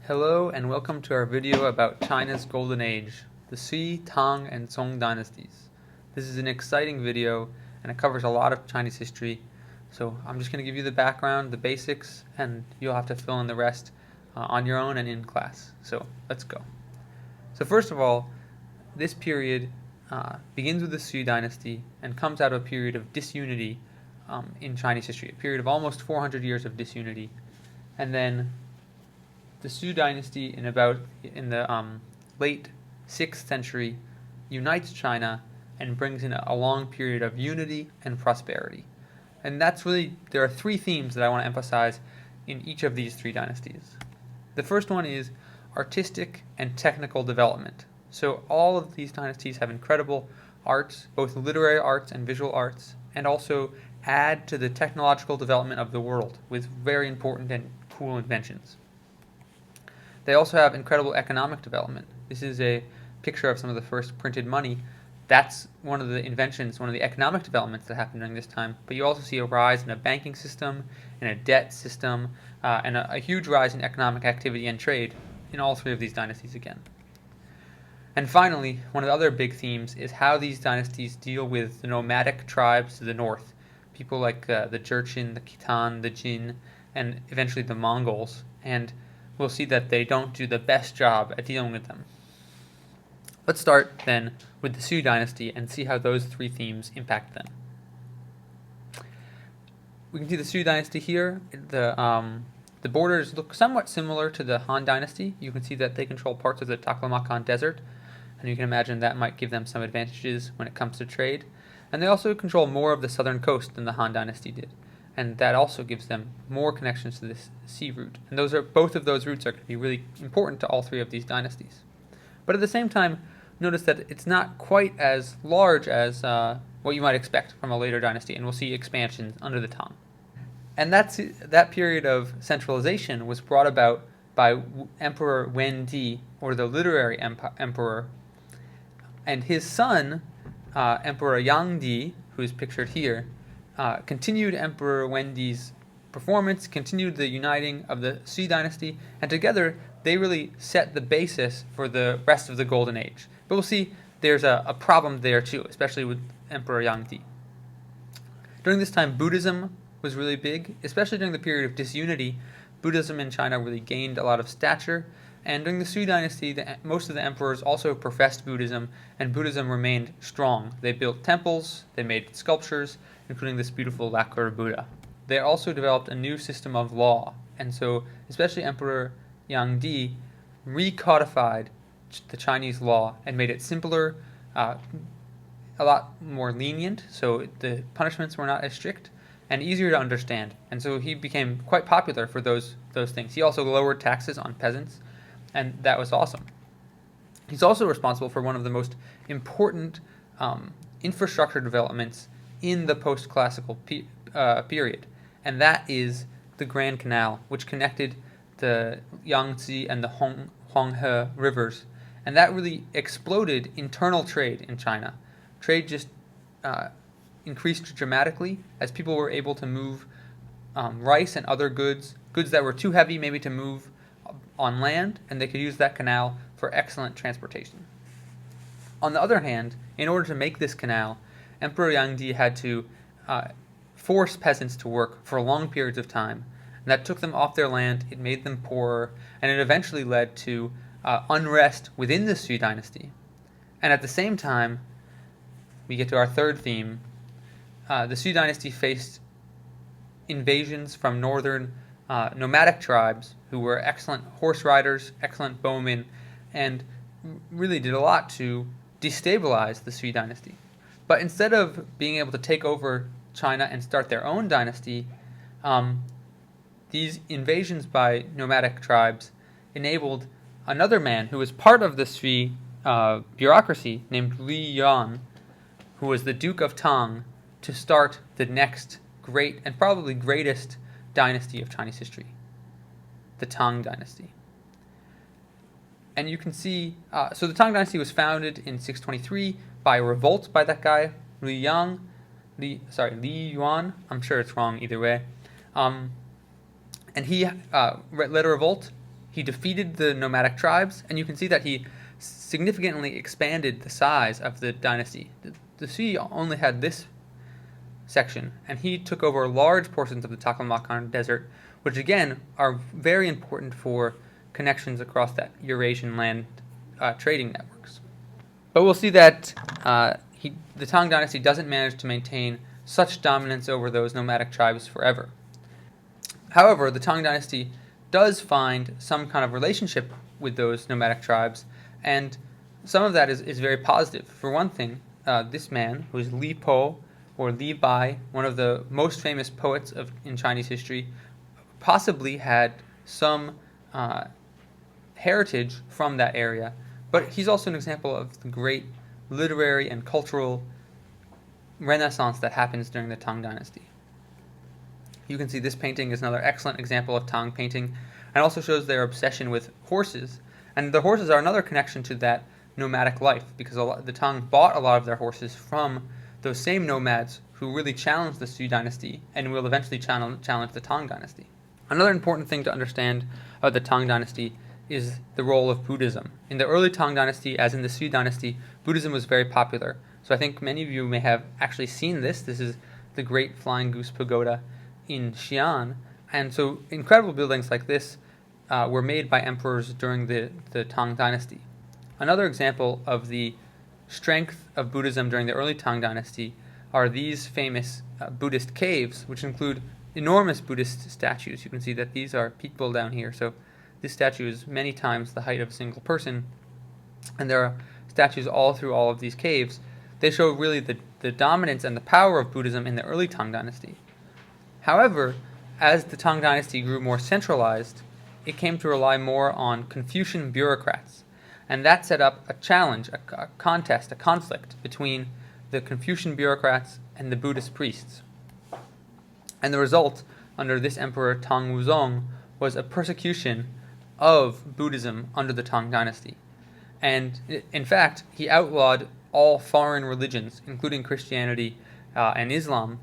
Hello and welcome to our video about China's Golden Age, the Sui, Tang, and Song dynasties. This is an exciting video and it covers a lot of Chinese history, so I'm just going to give you the background, the basics, and you'll have to fill in the rest on your own and in class. So let's go. So first of all, this period begins with the Sui dynasty and comes out of a period of disunity in Chinese history, a period of almost 400 years of disunity. And then the Sui dynasty in the late 6th century unites China and brings in a long period of unity and prosperity. And there are three themes that I want to emphasize in each of these three dynasties. The first one is artistic and technical development. So all of these dynasties have incredible arts, both literary arts and visual arts, and also add to the technological development of the world with very important and cool inventions. They also have incredible economic development. This is a picture of some of the first printed money. That's one of the inventions, one of the economic developments that happened during this time. But you also see a rise in a banking system, in a debt system, and a huge rise in economic activity and trade in all three of these dynasties again. And finally, one of the other big themes is how these dynasties deal with the nomadic tribes to the north. People like the Jurchen, the Khitan, the Jin, and eventually the Mongols. And we'll see that they don't do the best job at dealing with them. Let's start then with the Sui dynasty and see how those three themes impact them. We can see the Sui dynasty here. The borders look somewhat similar to the Han dynasty. You can see that they control parts of the Taklamakan Desert, and you can imagine that might give them some advantages when it comes to trade. And they also control more of the southern coast than the Han dynasty did, and that also gives them more connections to this sea route. And both of those routes are going to be really important to all three of these dynasties. But at the same time, notice that it's not quite as large as what you might expect from a later dynasty, and we'll see expansions under the Tang. And that period of centralization was brought about by Emperor Wen Di, or the literary emperor, and his son, Emperor Yang Di, who is pictured here, continued Emperor Wen Di's performance, continued the uniting of the Sui dynasty, and together they really set the basis for the rest of the Golden Age. But we'll see there's a problem there too, especially with Emperor Yang Di. During this time, Buddhism was really big, especially during the period of disunity. Buddhism in China really gained a lot of stature, and during the Sui dynasty, most of the emperors also professed Buddhism, and Buddhism remained strong. They built temples, they made sculptures, including this beautiful lacquer Buddha. They also developed a new system of law, and so especially Emperor Yang Di recodified the Chinese law and made it simpler, a lot more lenient, so the punishments were not as strict, and easier to understand. And so he became quite popular for those things. He also lowered taxes on peasants, and that was awesome. He's also responsible for one of the most important infrastructure developments in the post-classical period, and that is the Grand Canal, which connected the Yangtze and the Huanghe rivers, and that really exploded internal trade in China. Trade just increased dramatically as people were able to move rice and other goods that were too heavy maybe to move on land, and they could use that canal for excellent transportation. On the other hand, in order to make this canal, Emperor Yang Di had to force peasants to work for long periods of time, and that took them off their land, it made them poorer, and it eventually led to unrest within the Sui dynasty. And at the same time, we get to our third theme. The Sui dynasty faced invasions from northern nomadic tribes who were excellent horse riders, excellent bowmen, and really did a lot to destabilize the Sui dynasty. But instead of being able to take over China and start their own dynasty, these invasions by nomadic tribes enabled another man who was part of the Sui bureaucracy named Li Yuan, who was the Duke of Tang, to start the next great and probably greatest dynasty of Chinese history, the Tang dynasty. And you can see, so the Tang dynasty was founded in 623 by a revolt by that guy, Li Yuan. I'm sure it's wrong either way. And he led a revolt. he defeated the nomadic tribes, and you can see that he significantly expanded the size of the dynasty. The Sui only had this section, and he took over large portions of the Taklamakan Desert, which again are very important for connections across that Eurasian land trading networks. But we'll see that the Tang Dynasty doesn't manage to maintain such dominance over those nomadic tribes forever. However, the Tang Dynasty does find some kind of relationship with those nomadic tribes, and some of that is very positive. For one thing, this man, who is Li Po, or Li Bai, one of the most famous poets in Chinese history, possibly had some heritage from that area, but he's also an example of the great literary and cultural renaissance that happens during the Tang Dynasty. You can see this painting is another excellent example of Tang painting, and also shows their obsession with horses. And the horses are another connection to that nomadic life, because the Tang bought a lot of their horses from those same nomads who really challenged the Sui dynasty and will eventually challenge the Tang dynasty. Another important thing to understand about the Tang dynasty is the role of Buddhism. In the early Tang dynasty, as in the Sui dynasty, Buddhism was very popular. So I think many of you may have actually seen this. This is the Great Flying Goose Pagoda in Xi'an. And so incredible buildings like this were made by emperors during the Tang dynasty. Another example of the strength of Buddhism during the early Tang dynasty are these famous Buddhist caves, which include enormous Buddhist statues. You can see that these are people down here. So this statue is many times the height of a single person, and there are statues all through all of these caves. They show really the dominance and the power of Buddhism in the early Tang dynasty. However, as the Tang dynasty grew more centralized, it came to rely more on Confucian bureaucrats, and that set up a challenge, a contest, a conflict between the Confucian bureaucrats and the Buddhist priests. And the result, under this emperor Tang Wuzong, was a persecution of Buddhism under the Tang dynasty. And in fact, he outlawed all foreign religions, including Christianity and Islam.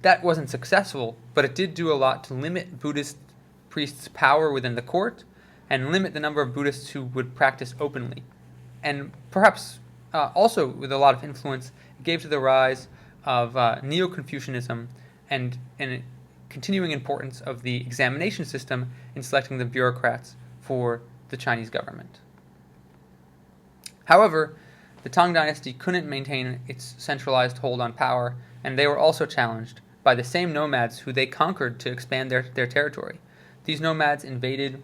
That wasn't successful, but it did do a lot to limit Buddhist priests' power within the court and limit the number of Buddhists who would practice openly. And perhaps also with a lot of influence, it gave to the rise of Neo-Confucianism and continuing importance of the examination system in selecting the bureaucrats for the Chinese government. However, the Tang dynasty couldn't maintain its centralized hold on power, and they were also challenged by the same nomads who they conquered to expand their territory. These nomads invaded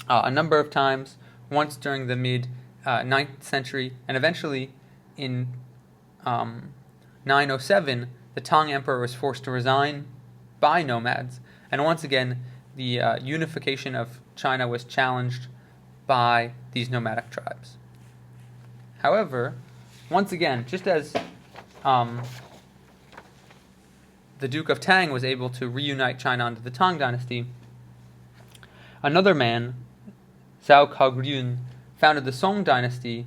a number of times, once during the mid-9th century, and eventually in 907, the Tang emperor was forced to resign by nomads, and once again, the unification of China was challenged by these nomadic tribes. However, once again, just as the Duke of Tang was able to reunite China under the Tang dynasty, another man, Zhao Kaoyun, founded the Song dynasty,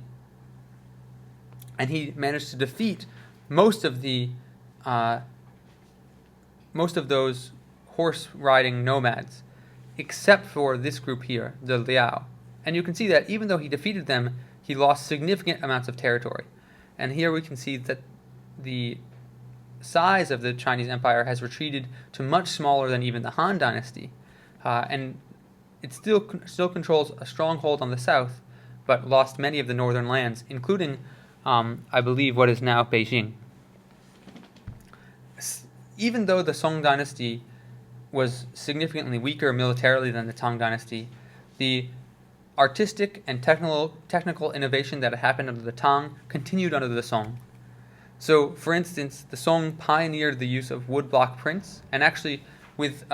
and he managed to defeat most of those horse-riding nomads, except for this group here, the Liao. And you can see that even though he defeated them, he lost significant amounts of territory. And here we can see that the size of the Chinese Empire has retreated to much smaller than even the Han Dynasty. And it still controls a stronghold on the south, but lost many of the northern lands, including, I believe, what is now Beijing. Even though the Song Dynasty was significantly weaker militarily than the Tang Dynasty, the artistic and technical innovation that had happened under the Tang continued under the Song. So, for instance, the Song pioneered the use of woodblock prints, and actually, with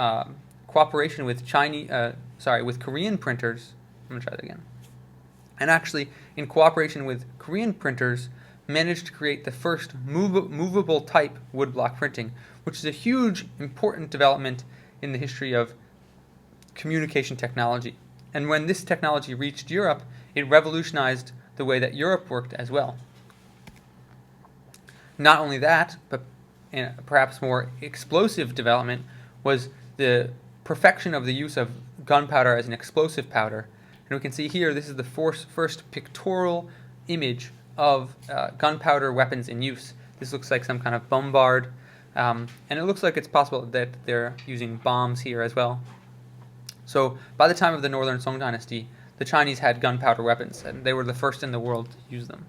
cooperation with Korean printers. I'm gonna try that again. And actually, in cooperation with Korean printers, managed to create the first movable type woodblock printing, which is a huge, important development in the history of communication technology. And when this technology reached Europe, it revolutionized the way that Europe worked as well. Not only that, but perhaps more explosive development was the perfection of the use of gunpowder as an explosive powder. And we can see here, this is the first pictorial image of gunpowder weapons in use. This looks like some kind of bombard, and it looks like it's possible that they're using bombs here as well. So by the time of the Northern Song Dynasty, the Chinese had gunpowder weapons, and they were the first in the world to use them.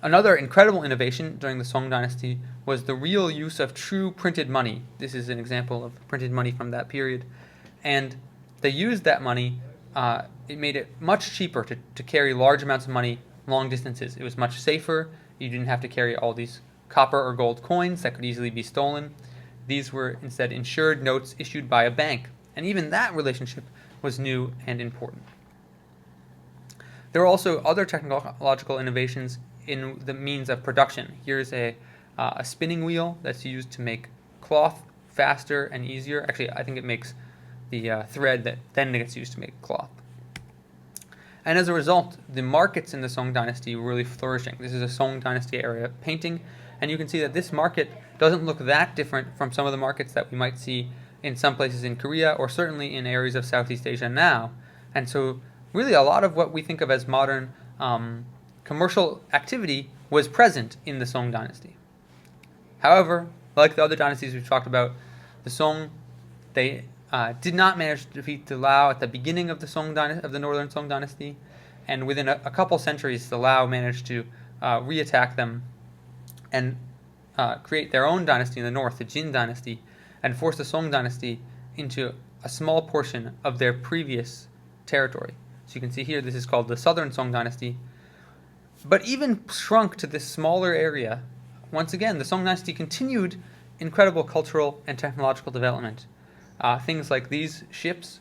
Another incredible innovation during the Song Dynasty was the real use of true printed money. This is an example of printed money from that period. And they used that money, it made it much cheaper to carry large amounts of money long distances. It was much safer. You didn't have to carry all these copper or gold coins that could easily be stolen. These were instead insured notes issued by a bank. And even that relationship was new and important. There were also other technological innovations in the means of production. Here's a spinning wheel that's used to make cloth faster and easier. Actually, I think it makes the thread that then gets used to make cloth. And as a result, the markets in the Song Dynasty were really flourishing. This is a Song Dynasty era painting, and you can see that this market doesn't look that different from some of the markets that we might see in some places in Korea, or certainly in areas of Southeast Asia now. And so really a lot of what we think of as modern commercial activity was present in the Song Dynasty. However, like the other dynasties we've talked about, the Song, they did not manage to defeat the Lao at the beginning of the Northern Song Dynasty, and within a couple centuries, the Lao managed to re-attack them and create their own dynasty in the north, the Jin Dynasty, and force the Song Dynasty into a small portion of their previous territory. So you can see here, this is called the Southern Song Dynasty. But even shrunk to this smaller area, once again, the Song Dynasty continued incredible cultural and technological development. Things like these ships,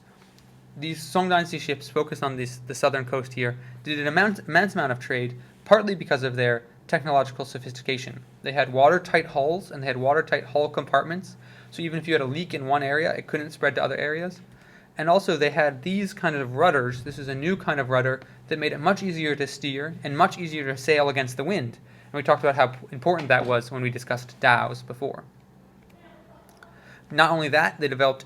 these Song Dynasty ships focused on the southern coast here, did an immense amount of trade, partly because of their technological sophistication. They had watertight hulls, and they had watertight hull compartments, so even if you had a leak in one area, it couldn't spread to other areas. And also they had these kind of rudders. This is a new kind of rudder that made it much easier to steer and much easier to sail against the wind. And we talked about how important that was when we discussed dhows before. Not only that, they developed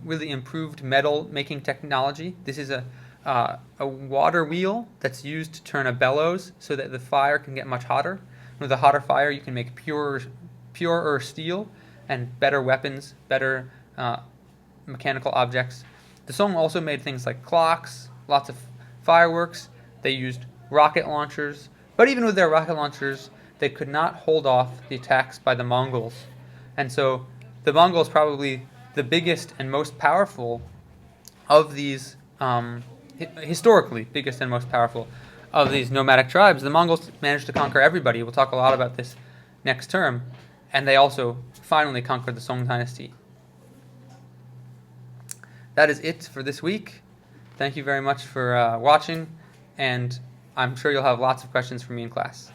really improved metal making technology. This is a water wheel that's used to turn a bellows so that the fire can get much hotter. With a hotter fire, you can make purer steel and better weapons, better mechanical objects. The Song also made things like clocks, lots of fireworks. They used rocket launchers, but even with their rocket launchers, they could not hold off the attacks by the Mongols. And so the Mongols, probably the biggest and most powerful of these, historically biggest and most powerful of these nomadic tribes, the Mongols managed to conquer everybody. We'll talk a lot about this next term. And they also finally conquered the Song Dynasty. That is it for this week. Thank you very much for watching, and I'm sure you'll have lots of questions for me in class.